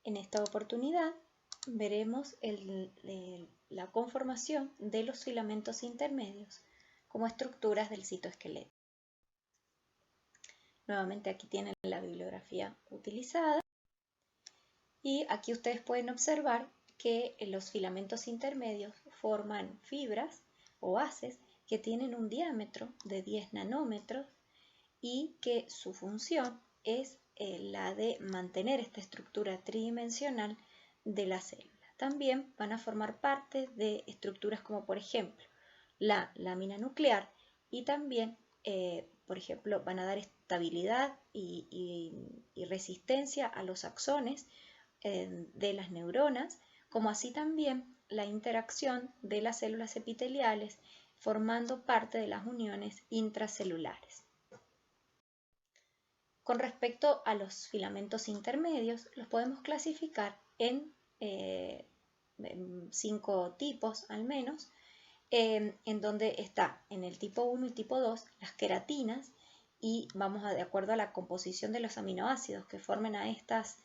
En esta oportunidad veremos la conformación de los filamentos intermedios como estructuras del citoesqueleto. Nuevamente aquí tienen la bibliografía utilizada y aquí ustedes pueden observar que los filamentos intermedios forman fibras o bases que tienen un diámetro de 10 nanómetros y que su función es la de mantener esta estructura tridimensional de la célula. También van a formar parte de estructuras como por ejemplo la lámina nuclear y también por ejemplo van a dar estabilidad y resistencia a los axones de las neuronas, como así también la interacción de las células epiteliales formando parte de las uniones intracelulares. Con respecto a los filamentos intermedios, los podemos clasificar en 5 tipos al menos, en donde está en el tipo 1 y tipo 2 las queratinas, y vamos de acuerdo a la composición de los aminoácidos que formen a estas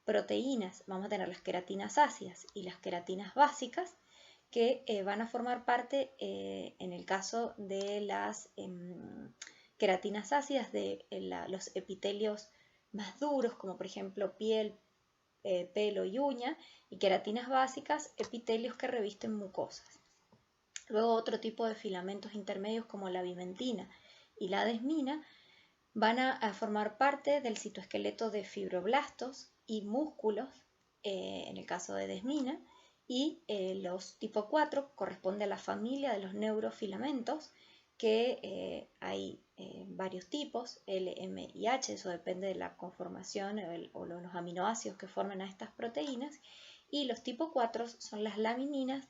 proteínas, vamos a tener las queratinas ácidas y las queratinas básicas, que van a formar parte, en el caso de las queratinas ácidas, de los epitelios más duros, como por ejemplo piel, pelo y uña, y queratinas básicas, epitelios que revisten mucosas. Luego otro tipo de filamentos intermedios como la vimentina y la desmina van a formar parte del citoesqueleto de fibroblastos y músculos, en el caso de desmina, y los tipo 4 corresponde a la familia de los neurofilamentos, que hay varios tipos, L, M y H, eso depende de la conformación o los aminoácidos que forman a estas proteínas, y los tipo 4 son las lamininas,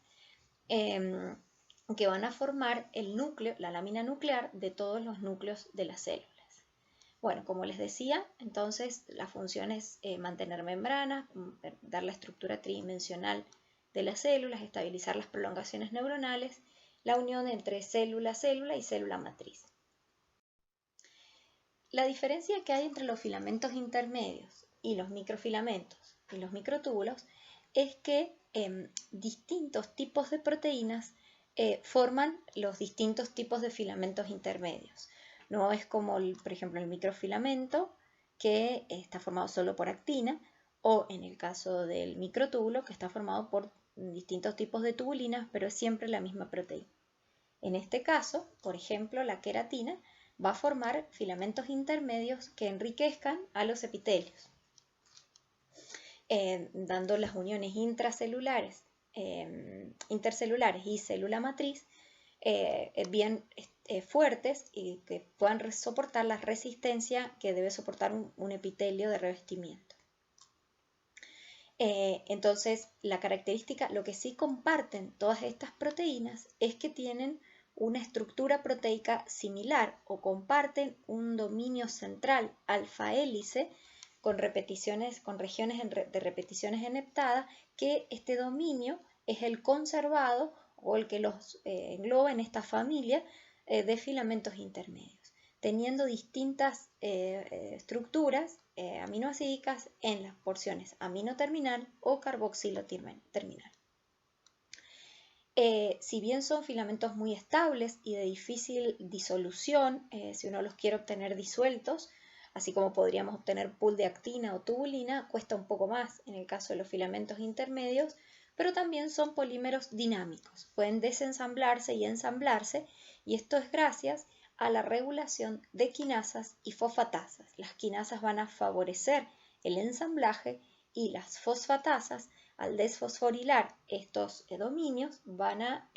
que van a formar el núcleo, la lámina nuclear de todos los núcleos de las células. Bueno, como les decía, entonces la función es mantener membranas, dar la estructura tridimensional de las células, estabilizar las prolongaciones neuronales, la unión entre célula-célula y célula matriz. La diferencia que hay entre los filamentos intermedios y los microfilamentos y los microtúbulos es que distintos tipos de proteínas forman los distintos tipos de filamentos intermedios. No es como, por ejemplo, el microfilamento, que está formado solo por actina, o en el caso del microtúbulo, que está formado por distintos tipos de tubulinas, pero es siempre la misma proteína. En este caso, por ejemplo, la queratina va a formar filamentos intermedios que enriquezcan a los epitelios, dando las uniones intracelulares, intercelulares y célula matriz bien fuertes y que puedan soportar la resistencia que debe soportar un epitelio de revestimiento. Entonces, la característica, lo que sí comparten todas estas proteínas es que tienen una estructura proteica similar o comparten un dominio central alfa hélice con repeticiones, con regiones de repeticiones enheptadas, que este dominio es el conservado o el que los engloba en esta familia de filamentos intermedios, teniendo distintas estructuras aminoácidicas en las porciones amino terminal o carboxilo terminal. Si bien son filamentos muy estables y de difícil disolución, si uno los quiere obtener disueltos, así como podríamos obtener pool de actina o tubulina, cuesta un poco más en el caso de los filamentos intermedios, pero también son polímeros dinámicos, pueden desensamblarse y ensamblarse, y esto es gracias a la regulación de quinasas y fosfatasas. Las quinasas van a favorecer el ensamblaje y las fosfatasas, al desfosforilar estos dominios, van a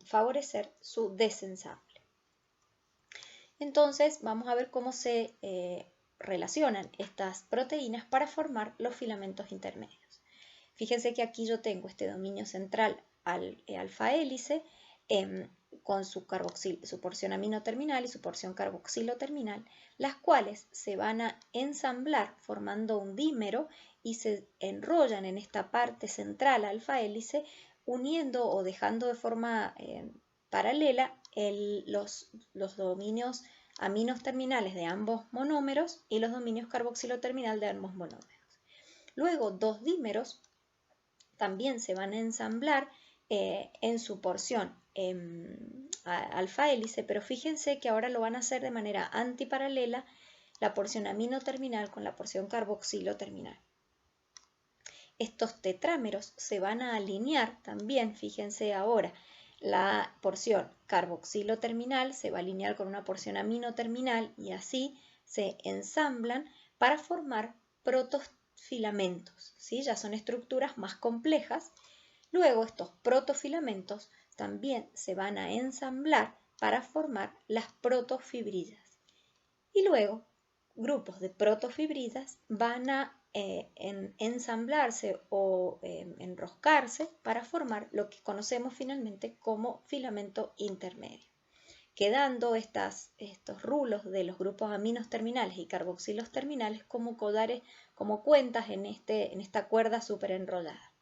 favorecer su desensamble. Entonces vamos a ver cómo se relacionan estas proteínas para formar los filamentos intermedios. Fíjense que aquí yo tengo este dominio central alfa hélice con su porción amino terminal y su porción carboxilo terminal, las cuales se van a ensamblar formando un dímero y se enrollan en esta parte central alfa hélice, uniendo o dejando de forma paralela los dominios aminos terminales de ambos monómeros y los dominios carboxilo terminal de ambos monómeros. Luego 2 dímeros también se van a ensamblar en su porción alfa hélice, pero fíjense que ahora lo van a hacer de manera antiparalela la porción amino terminal con la porción carboxilo terminal. Estos tetrámeros se van a alinear también, fíjense ahora, la porción carboxilo terminal se va a alinear con una porción amino terminal y así se ensamblan para formar protofilamentos, ¿sí? Ya son estructuras más complejas. Luego estos protofilamentos también se van a ensamblar para formar las protofibrillas. Y luego grupos de protofibrillas van a ensamblarse o enroscarse para formar lo que conocemos finalmente como filamento intermedio, quedando estos rulos de los grupos aminos terminales y carboxilos terminales como codares, como cuentas en esta cuerda súper enrollada.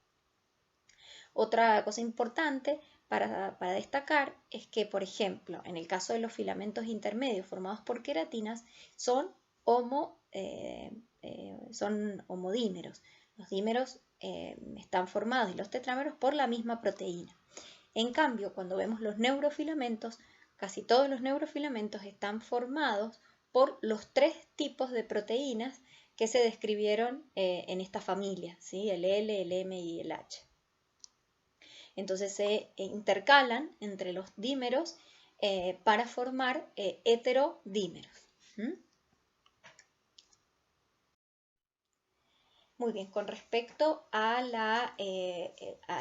Otra cosa importante para destacar es que, por ejemplo, en el caso de los filamentos intermedios formados por queratinas, son homodímeros. Los dímeros están formados y los tetrámeros por la misma proteína. En cambio, cuando vemos los neurofilamentos, casi todos los neurofilamentos están formados por los 3 tipos de proteínas que se describieron en esta familia, ¿sí? El L, el M y el H. Entonces se intercalan entre los dímeros para formar heterodímeros. Muy bien, con respecto a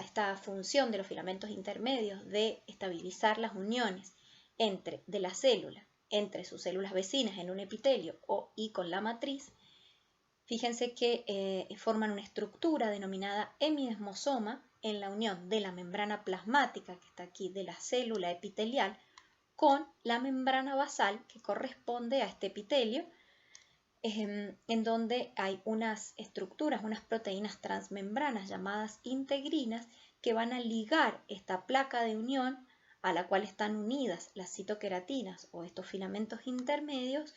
esta función de los filamentos intermedios de estabilizar las uniones de la célula, entre sus células vecinas en un epitelio y con la matriz, fíjense que forman una estructura denominada hemidesmosoma en la unión de la membrana plasmática, que está aquí, de la célula epitelial, con la membrana basal que corresponde a este epitelio, en donde hay unas estructuras, unas proteínas transmembranas llamadas integrinas que van a ligar esta placa de unión a la cual están unidas las citoqueratinas o estos filamentos intermedios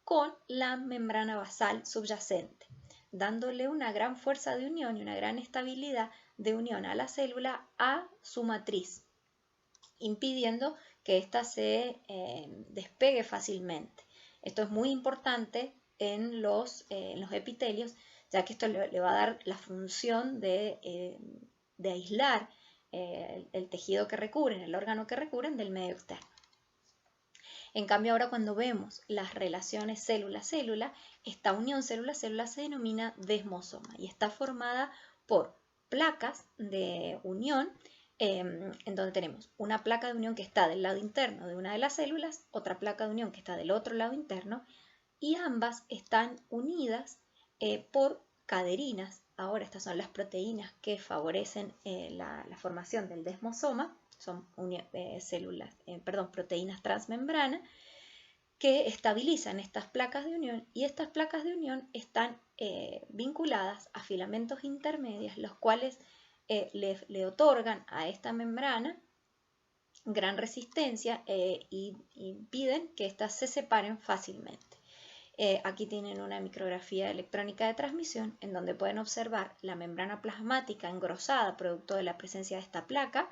con la membrana basal subyacente, dándole una gran fuerza de unión y una gran estabilidad de unión a la célula a su matriz, impidiendo que ésta se despegue fácilmente. Esto es muy importante en los epitelios, ya que esto le va a dar la función de aislar el tejido que recubren, el órgano que recubren del medio externo. En cambio, ahora cuando vemos las relaciones célula-célula, esta unión célula-célula se denomina desmosoma y está formada por placas de unión en donde tenemos una placa de unión que está del lado interno de una de las células, otra placa de unión que está del otro lado interno, y ambas están unidas por caderinas. Ahora estas son las proteínas que favorecen la formación del desmosoma, son proteínas transmembrana que estabilizan estas placas de unión, y estas placas de unión están vinculadas a filamentos intermedios, los cuales le otorgan a esta membrana gran resistencia y impiden que éstas se separen fácilmente. Aquí tienen una micrografía electrónica de transmisión en donde pueden observar la membrana plasmática engrosada producto de la presencia de esta placa,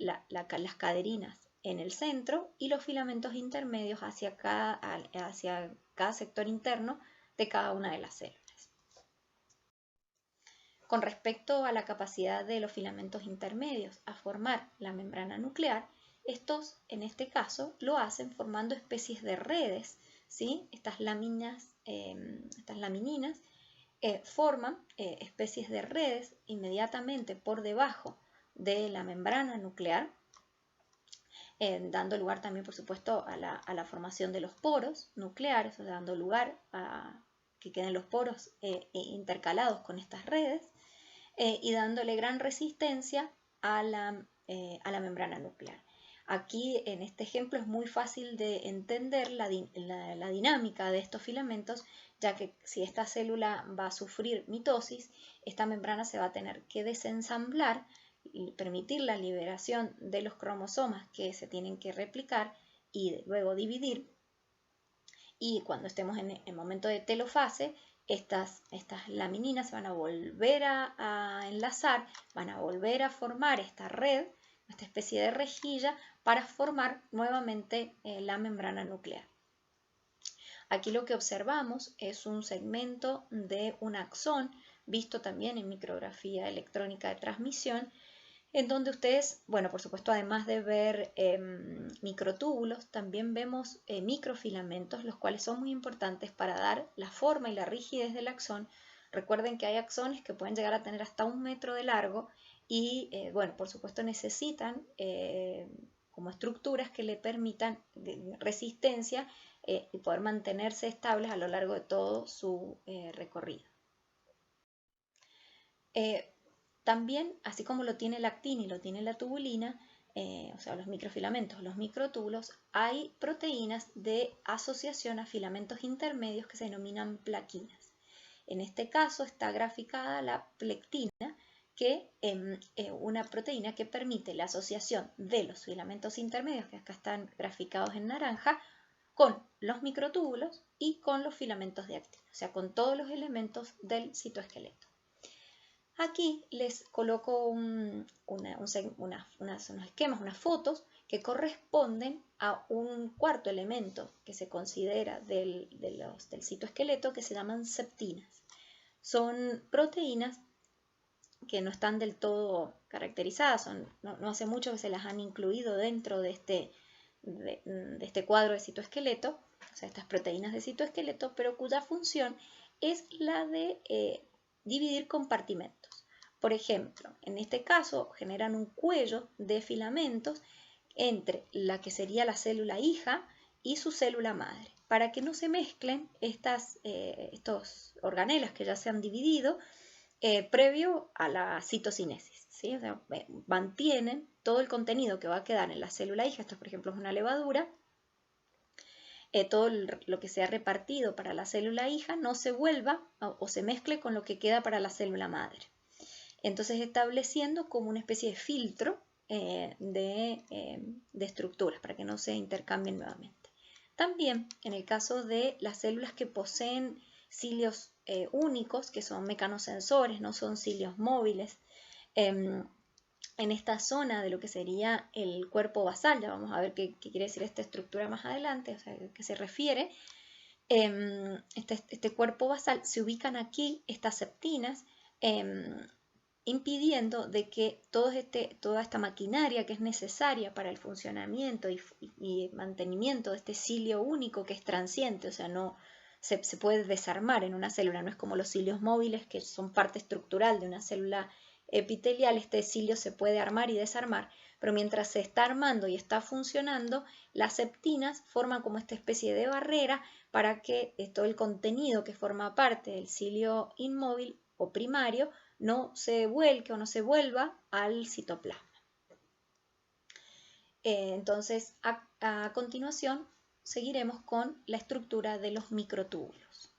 las caderinas en el centro y los filamentos intermedios hacia cada sector interno de cada una de las células. Con respecto a la capacidad de los filamentos intermedios a formar la membrana nuclear, estos en este caso lo hacen formando especies de redes, ¿sí? Estas lamininas forman especies de redes inmediatamente por debajo de la membrana nuclear, dando lugar también, por supuesto, a la formación de los poros nucleares, o sea, dando lugar a que queden los poros intercalados con estas redes y dándole gran resistencia a la membrana nuclear. Aquí en este ejemplo es muy fácil de entender la dinámica de estos filamentos, ya que si esta célula va a sufrir mitosis, esta membrana se va a tener que desensamblar y permitir la liberación de los cromosomas que se tienen que replicar y luego dividir. Y cuando estemos en el momento de telofase, estas lamininas se van a volver a enlazar, van a volver a formar esta red, esta especie de rejilla, para formar nuevamente la membrana nuclear. Aquí lo que observamos es un segmento de un axón, visto también en micrografía electrónica de transmisión, en donde ustedes, bueno, por supuesto, además de ver microtúbulos, también vemos microfilamentos, los cuales son muy importantes para dar la forma y la rigidez del axón. Recuerden que hay axones que pueden llegar a tener hasta 1 metro de largo y, bueno, por supuesto necesitan como estructuras que le permitan resistencia y poder mantenerse estables a lo largo de todo su recorrido. También, así como lo tiene la actina y lo tiene la tubulina, o sea, los microfilamentos, los microtúbulos, hay proteínas de asociación a filamentos intermedios que se denominan plaquinas. En este caso está graficada la plectina, que es una proteína que permite la asociación de los filamentos intermedios, que acá están graficados en naranja, con los microtúbulos y con los filamentos de actina, o sea, con todos los elementos del citoesqueleto. Aquí les coloco unos esquemas, unas fotos que corresponden a un cuarto elemento que se considera del citoesqueleto, que se llaman septinas. Son proteínas que no están del todo caracterizadas, no hace mucho que se las han incluido dentro de este cuadro de citoesqueleto, o sea, estas proteínas de citoesqueleto, pero cuya función es la de dividir compartimentos. Por ejemplo, en este caso generan un cuello de filamentos entre la que sería la célula hija y su célula madre, para que no se mezclen estos organelas que ya se han dividido previo a la citocinesis, ¿sí? O sea, mantienen todo el contenido que va a quedar en la célula hija, esto por ejemplo es una levadura, todo lo que se ha repartido para la célula hija no se vuelva o se mezcle con lo que queda para la célula madre. Entonces estableciendo como una especie de filtro de estructuras para que no se intercambien nuevamente. También en el caso de las células que poseen cilios únicos, que son mecanosensores, no son cilios móviles, en esta zona de lo que sería el cuerpo basal, ya vamos a ver qué quiere decir esta estructura más adelante, o sea, a qué se refiere, este cuerpo basal, se ubican aquí estas septinas, impidiendo de que toda esta maquinaria que es necesaria para el funcionamiento y mantenimiento de este cilio único que es transiente, o sea, no se puede desarmar en una célula, no es como los cilios móviles que son parte estructural de una célula epitelial, este cilio se puede armar y desarmar, pero mientras se está armando y está funcionando, las septinas forman como esta especie de barrera para que todo el contenido que forma parte del cilio inmóvil o primario no se vuelque o no se vuelva al citoplasma. Entonces, a continuación, seguiremos con la estructura de los microtúbulos.